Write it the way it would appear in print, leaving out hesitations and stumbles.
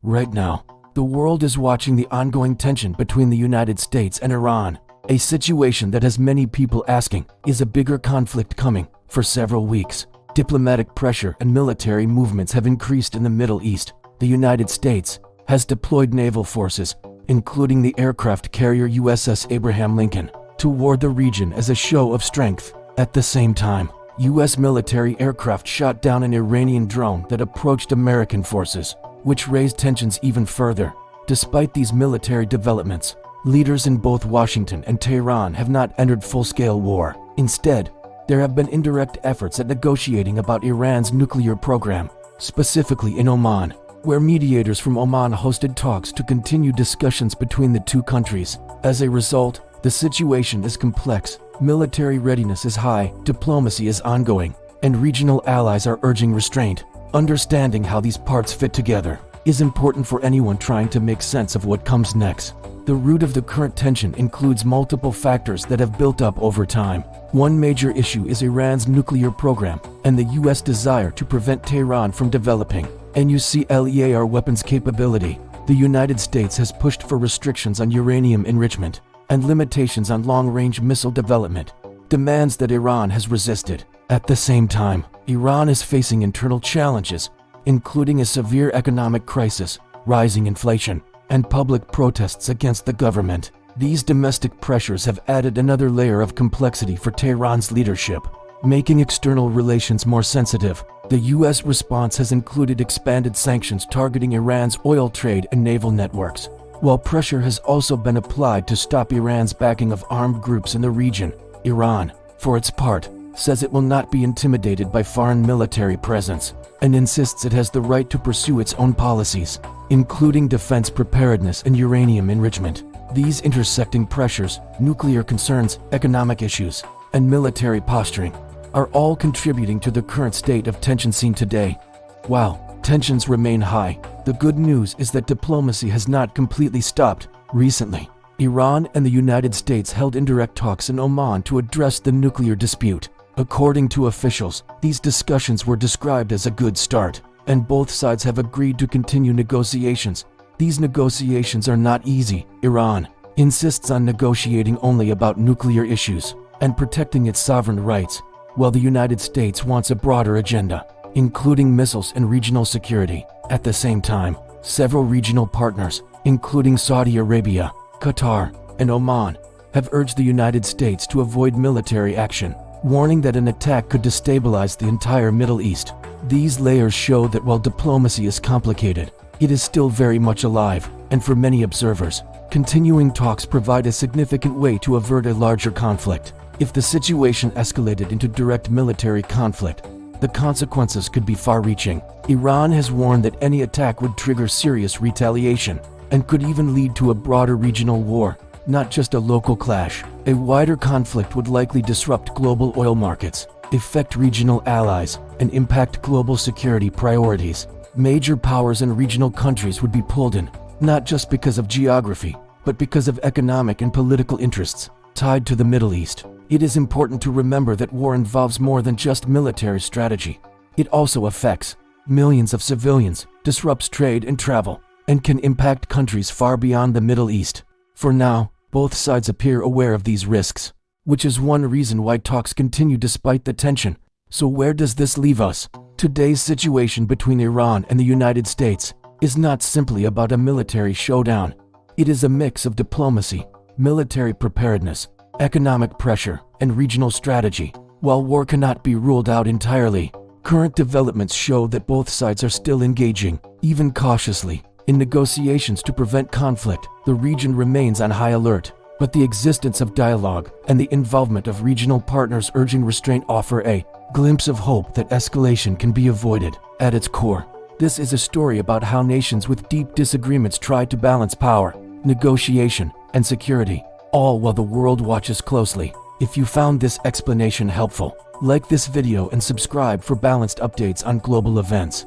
Right now, the world is watching the ongoing tension between the United States and Iran, a situation that has many people asking, is a bigger conflict coming? For several weeks, diplomatic pressure and military movements have increased in the Middle East. The United States has deployed naval forces, including the aircraft carrier USS Abraham Lincoln, toward the region as a show of strength. At the same time, U.S. military aircraft shot down an Iranian drone that approached American forces, which raised tensions even further. Despite these military developments, leaders in both Washington and Tehran have not entered full-scale war. Instead, there have been indirect efforts at negotiating about Iran's nuclear program, specifically in Oman, where mediators from Oman hosted talks to continue discussions between the two countries. As a result, the situation is complex, military readiness is high, diplomacy is ongoing, and regional allies are urging restraint. Understanding how these parts fit together is important for anyone trying to make sense of what comes next. The root of the current tension includes multiple factors that have built up over time. One major issue is Iran's nuclear program and the U.S. desire to prevent Tehran from developing nuclear weapons capability. The United States has pushed for restrictions on uranium enrichment and limitations on long-range missile development, demands that Iran has resisted. At the same time, Iran is facing internal challenges, including a severe economic crisis, rising inflation, and public protests against the government. These domestic pressures have added another layer of complexity for Tehran's leadership, making external relations more sensitive. The U.S. response has included expanded sanctions targeting Iran's oil trade and naval networks, while pressure has also been applied to stop Iran's backing of armed groups in the region. Iran, for its part, says it will not be intimidated by foreign military presence and insists it has the right to pursue its own policies, including defense preparedness and uranium enrichment. These intersecting pressures, nuclear concerns, economic issues, and military posturing are all contributing to the current state of tension seen today. While tensions remain high, the good news is that diplomacy has not completely stopped. Recently, Iran and the United States held indirect talks in Oman to address the nuclear dispute. According to officials, these discussions were described as a good start, and both sides have agreed to continue negotiations. These negotiations are not easy. Iran insists on negotiating only about nuclear issues and protecting its sovereign rights, while the United States wants a broader agenda, including missiles and regional security. At the same time, several regional partners, including Saudi Arabia, Qatar, and Oman, have urged the United States to avoid military action, warning that an attack could destabilize the entire Middle East. These layers show that while diplomacy is complicated, it is still very much alive, and for many observers, continuing talks provide a significant way to avert a larger conflict. If the situation escalated into direct military conflict, the consequences could be far-reaching. Iran has warned that any attack would trigger serious retaliation and could even lead to a broader regional war, not just a local clash. A wider conflict would likely disrupt global oil markets, affect regional allies, and impact global security priorities. Major powers and regional countries would be pulled in, not just because of geography, but because of economic and political interests tied to the Middle East. It is important to remember that war involves more than just military strategy. It also affects millions of civilians, disrupts trade and travel, and can impact countries far beyond the Middle East. For now, both sides appear aware of these risks, which is one reason why talks continue despite the tension. So where does this leave us? Today's situation between Iran and the United States is not simply about a military showdown. It is a mix of diplomacy, military preparedness, economic pressure, and regional strategy. While war cannot be ruled out entirely, current developments show that both sides are still engaging, even cautiously, in negotiations to prevent conflict. The region remains on high alert, but the existence of dialogue and the involvement of regional partners urging restraint offer a glimpse of hope that escalation can be avoided. At its core, this is a story about how nations with deep disagreements try to balance power, negotiation, and security, all while the world watches closely. If you found this explanation helpful, like this video and subscribe for balanced updates on global events.